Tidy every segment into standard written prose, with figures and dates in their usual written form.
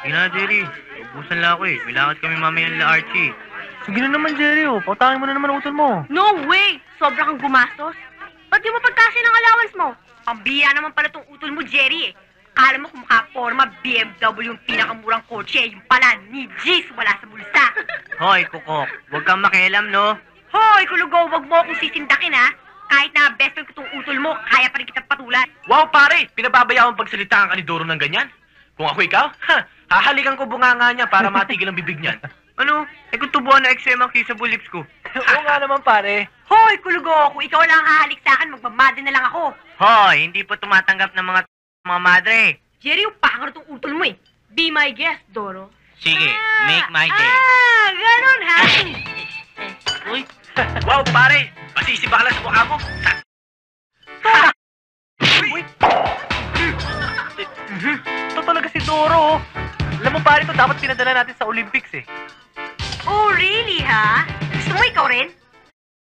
Sige na, Jerry. Ubusan lang ako eh. May lakad kami mamaya nila Archie. Sige na naman, Jerry, oh. Pautangin mo na naman ang utol mo. No way! Sobra kang gumastos. Ba't di mo pagkasi ng allowance mo? Pambiya naman pala tong utol mo, Jerry eh. Kala mo kung makaporma BMW yung pinakamurang kotse, yung pala ni G's wala sa bulsa. Hoy, Kukok. Huwag kang makialam, no? Hoy, kulugo, wag mo akong sisindakin ha. Kahit na best friend ko tong utol mo, kaya pa rin kitang patulan. Wow, pare! Pinababayaan pagsalita ang kanidoro ng ganyan. Kung ako ikaw, hahalikan ko bunganga niya para matigil ang bibig niyan. Ano? Eh kung tubuhan na XM ang kissable lips ko. Oo nga naman, pare. Hoy, kulugo, kung ikaw lang hahalik sa akin, magmamada na lang ako. Hoy, hindi po tumatanggap ng mga madre. Jerry, yung pangar tong utol mo eh. Be my guest, Doro. Sige, make my day. Ganun ha? Uy, Wow, pare! Masisiba ka lang sa mukha mo. Wait. Ito talaga si Doro, oh. Alam mo, pare, ito dapat pinadala natin sa Olympics, eh. Oh, really ha? Gusto mo ikaw rin?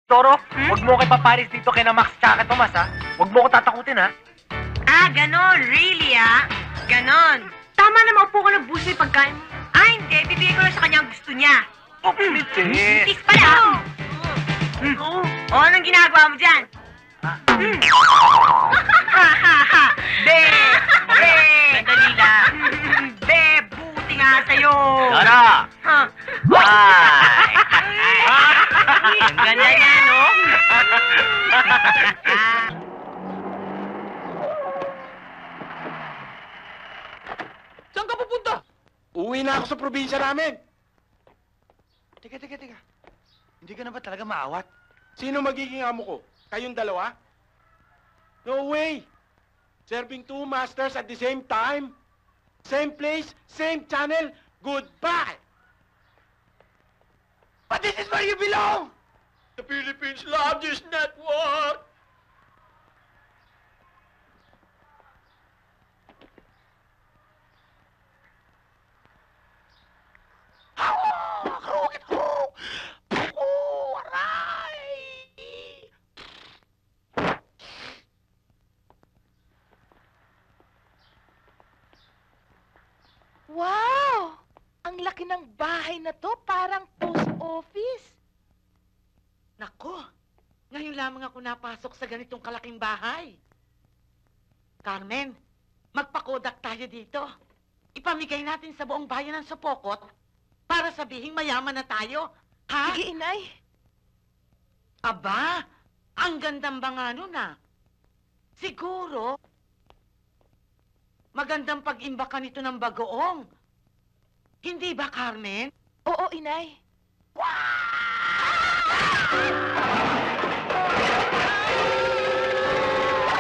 Doro, huwag mo kay paparis dito kay na Max tsaka kay Tomas, ha? Huwag mo ko tatakutin, ha? Ganon. Really ha? Ganon. Tama na, maupo ka ng buso yung pagkain mo. Hindi. Bibigay ko lang sa kanya ang gusto niya. Oh, hindi. Tis pala. Anong ginagawa mo dyan? Be! Be! sandali lang. Be! Buti nga sa'yo. Dora! Huh? Bye! Ang ganda niya, no? Saan ka pupunta? Uwi na ako sa probinsya namin. Teka. Hindi ka na ba talaga maawat? Sino magiging amo ko? Kayong dalawa? No way! Serving two masters at the same time? Same place, same channel, goodbye! But this is where you belong! The Philippines' largest network! Wow! Ang laki ng bahay na to, parang post office. Nako, ngayon lamang ako napasok sa ganitong kalaking bahay. Carmen, magpakodak tayo dito. Ipamigay natin sa buong bayan ng Sopokot para sabihing mayaman na tayo. Ha? Sige, inay. Aba, ang gandang banga nun ah. Siguro, magandang pag-imbakan ito ng bagoong. Hindi ba, Carmen? Oo, inay.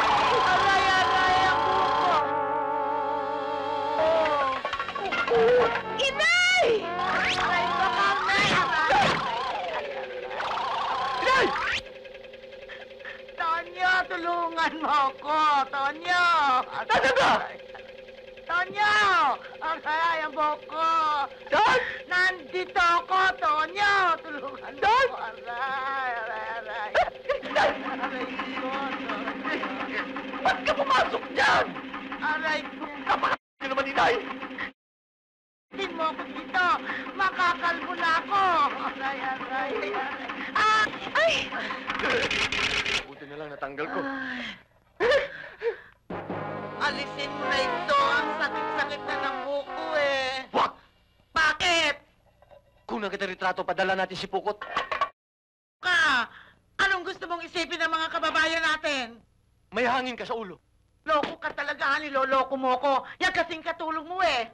Aray, ang buko. Inay! Aray ko, Carmen! Inay! Tonyo, tulungan mo ako! Tonyo! Nasaan ka? Tonyo! Aray, ang buko! Saan? Nandito ako, Tonyo! Tulungan mo Saan? ako! Aray! Inay! Aray ko, Tonyo! Ba't ka pumasok dyan? Aray ko! Napaka*** naman, Inay! Tin mo ako dito! Makakalbo na ako! Aray! Ah! Ay! Buti na lang natanggal ko. Alisin mo na ito! Ang sakit-sakit na ng buko eh! Wag! Bakit? Kung nagkita-retrato, padala natin si Pukot. Ka! Anong gusto mong isipin ng mga kababayan natin? May hangin ka sa ulo. Loko ka talaga, niloloko mo ko. Yan kasing katulong mo eh.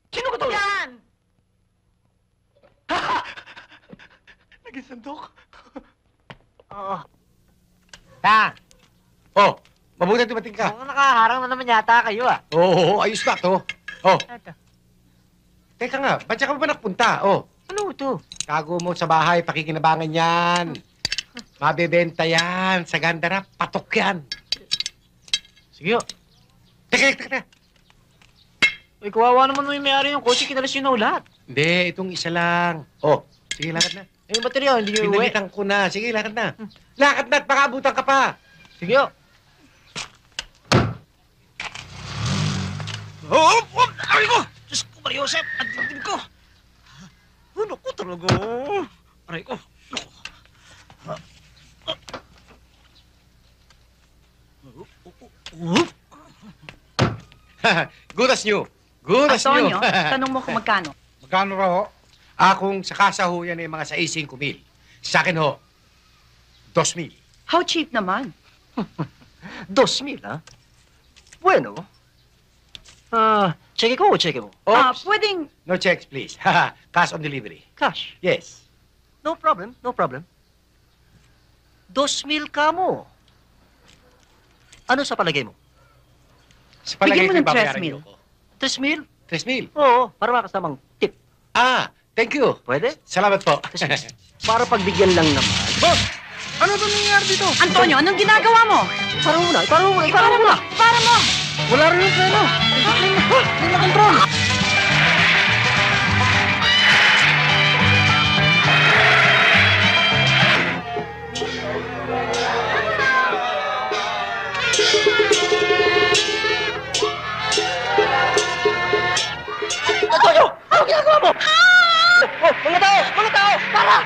Sino ka to? Yan! Naging sandok. Oo. Ta, Oh, mabuti dumating ka. mukhang nakaharang na naman yata kayo, ah. Oo, ayos na to. Oh, Ito. teka nga, ba't siya ka ba nagpunta? Oh, Ano ito? tago mo sa bahay, pakikinabangan yan. Mabebenta yan. Sa ganda na, patok yan. Sige, oh. Teka. Uy, kawawa naman yung may-ari yung kotse, kinalas yun na lahat. Hindi, itong isa lang. Oh, sige, lakad na. Eh, yung baterya, hindi nyo uwi. Pinalitan ko na. Sige, lakad na. Lakad na at baka abutan ka pa. Sige, oh. Oh, ay ko! Diyos ko Maria Josep, ang dibdib ko. Ano ko talaga? Aray ko. Good as new. Good as new. Antonio, tanong mo kung magkano. Magkano raw ho? Akong sa kasa ho yan ay mga 65 mil. Sa akin ho, 2,000. How cheap naman? 2,000, ha? Bueno. Cheque ko o cheque mo? Oops. Pwedeng... No checks, please. Cash on delivery. Cash. Yes. No problem, no problem. 2,000 ka mo. Ano sa palagay mo? Sa palagay Bigyan mo ko ng babayaran 3,000. niyo ako. 3,000? 3,000? Oo, para makasamang tip. Ah, thank you. Pwede? Salamat po. Para pagbigyan lang naman. Boss! Ano ba nangyayari dito? Antonio, anong ginagawa mo? Para muna, para muna, para muna. Para mo! Wala rin yung pera. Hindi na control. Antonio! Ano ginagawa mo? Oh, mga tao! Mga tao! Para!